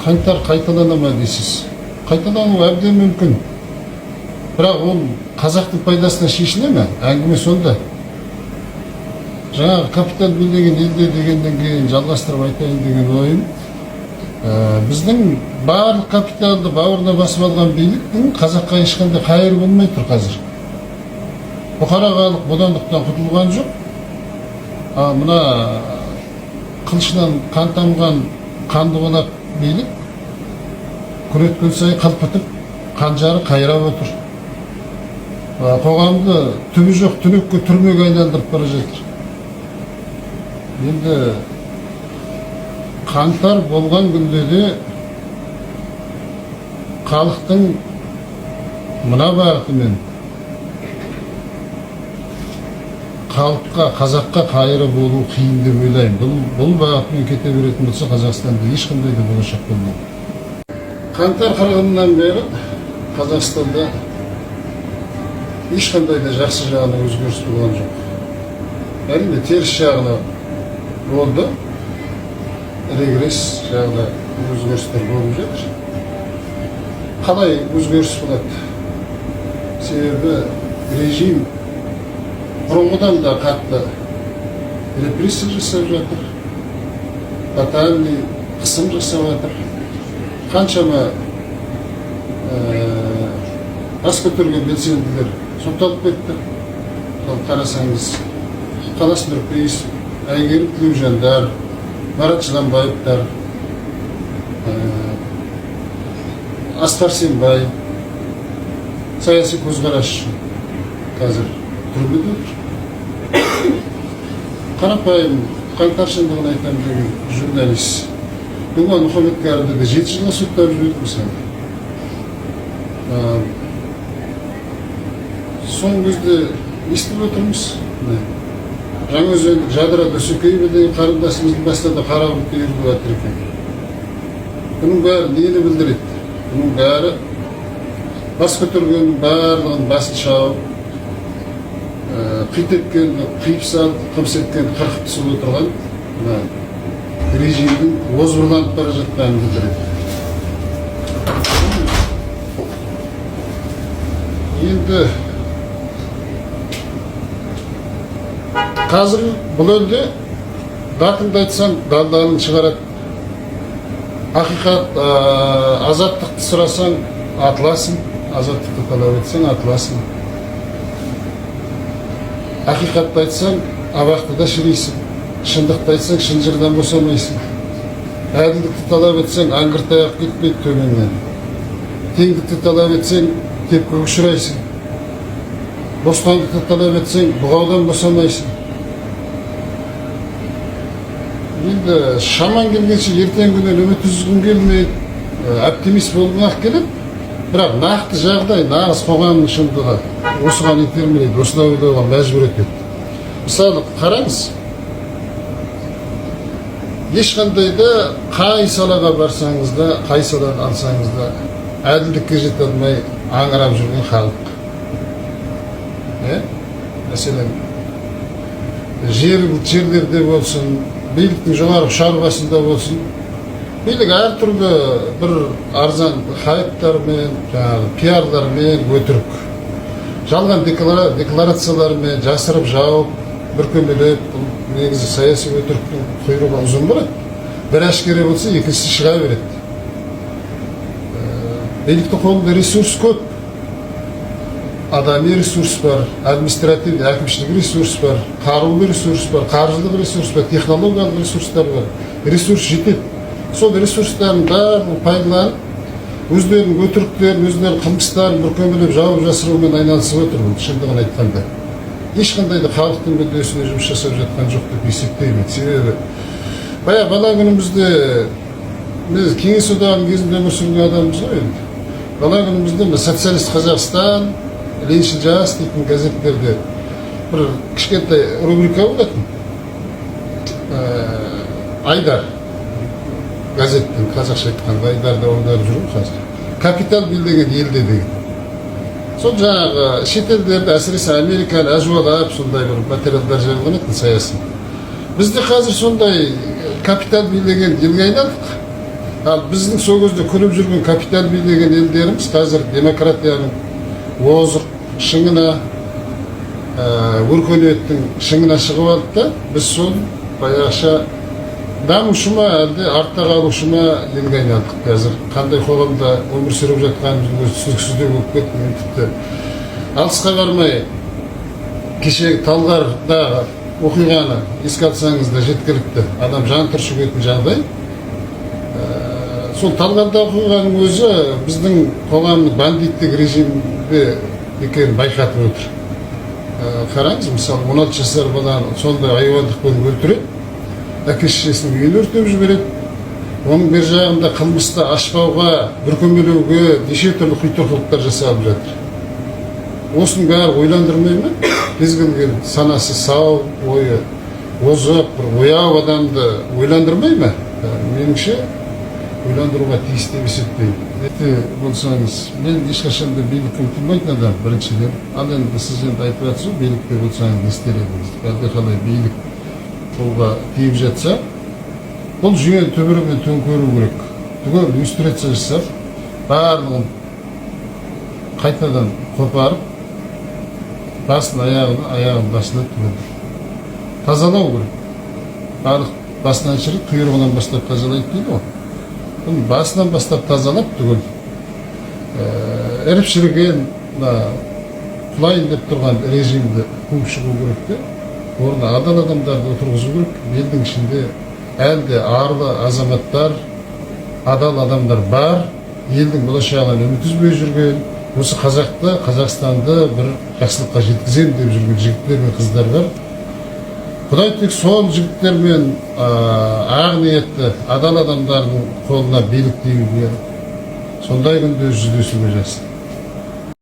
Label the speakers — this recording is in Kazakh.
Speaker 1: қаңтар қайталана ма дейсіз? Қайталануы әбден мүмкін. Бірақ ол қазақтың пайдасына шешіле ме? Әңгіме сонда. Жаңағы капитал билеген елде дегеннен кейін жалғастырып айтайын деген ойым. Біздің барлық капиталды бауырына басып алған биліктің қазаққа ешқандай қайыры болмай тұр қазір. Бұқара халық бодандықтан құтылған жоқ. Мына қылышынан қан тамған қандығалап билік күн өткен сайын қылпытып қанжары қайрап отыр. Қоғамды түбі жоқ түнекке түрмеге айналдырып бара жатыр. Енді қаңтар болған күнде де халықтың мына бағытымен халыққа, қазаққа қайыры болу қиын деп ойлаймын. Бұл бағытымен кете беретін болса, Қазақстанда ешқандай да болашақ болмайды. Қаңтар қырғынынан бері Қазақстанда ешқандай да жақсы жағына өзгеріс болған жоқ. Әрине теріс жағына болды. Регресс жағына өзгерістер болып жатыр. Қалай өзгеріс болады? Себебі режим бұрынғыдан да қатты репрессия жасап жатыр. Тотальный қысым жасап жатыр. Қаншама бас көтерген белсенділер сотталып кетті. Қарасаңыз, Талас Нұрпейісов, Әйгерім Тілеужандар, Марат Жыланбаевтар, Асқар Сембай, саяси көзқарасшы қазір түрмеде отыр. Қарапайым қаңтаршылдығын айтамын деген журналист Думан Мұхаммедкәрді де 7 жылға соттап жіберді мысалы. Соңғы кезде естіп отырмыз. Жаңаөзен Жадыра Досекеева деген қарындасымыздың басында қара бұлт үйіріліп жатыр екен. Бұның бәрі нені білдіреді? Бұның бәрі бас көтергеннің барлығын басын шауып, қит еткенді қиып салып, қымс еткенді қырқып түсіп отырған режимдің озбырланып бара жатқанын білдіреді. Енді қазір бұл елде датыңды айтсаң далдалын шығарады. Ақиқат, азаттықты сұрасаң атыласың, азаттықты талап етсең атыласың. Ақиқатты айтсаң абақтыда шірейсің, шындықты айтсаң шынжырдан босамайсың. Әділдікті талап етсең аңғыртаяқ кетпейді төменнен. Теңдікті талап етсең тепкіге ұшырайсың. Бостандықты талап етсең бұғаудан босамайсың. Енді шаман келгенше ертең күннен үміт үзгім келмейді, оптимист болмақ келіп, бірақ нақты жағдай, нағыз қоғамның шындығы осыған итермелейді, осыны ойлауға мәжбүр етеді. Мысалы, қараңыз, ешқандай да қай салаға барсаңыз да, қай саланы алсаңыз да, әділдікке жете алмай аңырап жүрген халық. Мәселен, жерлерде болсын, биліктің жоғарғы шаруасында болсын, билік әртүрлі бір арзан хайптармен, пиарлармен өтірік. Жалған декларациялармен жасырып жауып, бүркемелеп, негізі саяси өтіріктің құйрығы ұзын болады. Бір әшкере болса, екіншісі шыға береді. Биліктің қолында ресурс көп. Адами ресурс бар, административный, әкімшілік ресурс бар, қарулы ресурс бар, қаржылық ресурс бар, технологиялық ресурстар бар. Ресурс жетеді. Сол ресурстарын бәрін пайдаланып, өздерінің өтіріктерін, өздерінің қылмыстарын бүркемелеп жауып жасырумен айналысып отыр. Шындығын айтқанда. Ешқандай да халықтың мүддесіне жұмыс жасап жатқан жоқ деп есептеймін. Себебі бала күнімізде біз Кеңес одағының кезінде өмір сүрген адамбыз ғой енді. Бала күнімізде социалист Қазақстан, Лениншіл жас дейтін газеттерде бір кішкентай рубрика болатын. Айдар газеттің қазақша айтқанда Айдарда орындалып жүрмін қазір. Капитал билеген елде деген. Сол жаңағы шетелдерде әсіресе Американы әжуалап сондай бір материалдар жарияланатын саяси. Бізде қазір сондай капитал билеген елге айналдық. Ал биздин сол кезде күлүп жүргөн капитал бийлеген элдерибиз азыр демократиянын озук шыңына, өркөнияттин шыңына чыгып алды да, биз сол баягыша дамушума әлде артта калушума элге айналдык. Азыр кандай коомдо өмүр сүрүп жатканыбыз түшүнүксүздөй болуп кетти. Мен типти алыска бармай кечеги Талгарда окуйганы эске алсаңыз да жеткиликтүү. Адам жан түршүгөтүн жагдай. Сол Талгарда окуйганын өзү биздин коомдун бандиттик режимде экенин байкатып отур. Караңыз, мисалы 16 жашар баланы сондай айбандык менен өлтүрөт. Әке-шешесінің үйін өртеп жібереді. Оның бер жағында қылмысты ашпауға, бүркемелеуге неше түрлі құйтырқылықтар жасалып жатыр. Осының бәрі ойландырмай ма? Кез келген санасы сау, ойы озық, бір ояу адамды ойландырмай ма? Меніңше ойландыруға тиіс деп есептеймін. Болсаңыз, мен ешқашан да билікке ұмтылмайтын адам, біріншіден. Ал енді сіз енді айтып жатсыз, билікте болсаңыз не істер едіңіз? Әлде қалай билік қолға тиіп жатса, бұл жүйені төбірімен төңкеру керек. Түгел иллюстрация жасап, барлығын қайтадан қопарып, басын аяғын басына түгел тазалау керек. Барлық басынан шіріп, құйрығынан бастап тазалайды дейді ғой. Бұны басынан бастап тазалап түгел іріп-шіріген, құлайын деп тұрған режимді қуып шығу керек те. Орында адал адамдарды отырғызу керек. Елдің ішінде әлде арлы азаматтар, адал адамдар бар. Елдің болашағынан үміт үзбей жүрген, осы қазақты, Қазақстанды бір жақсылыққа жеткіземін деп жүрген жігіттер мен қыздар бар. Құдай тек сол жігіттер мен ақ ниетті адал адамдардың қолына билік тиюге, сондай күнде жүздесуге жазсын.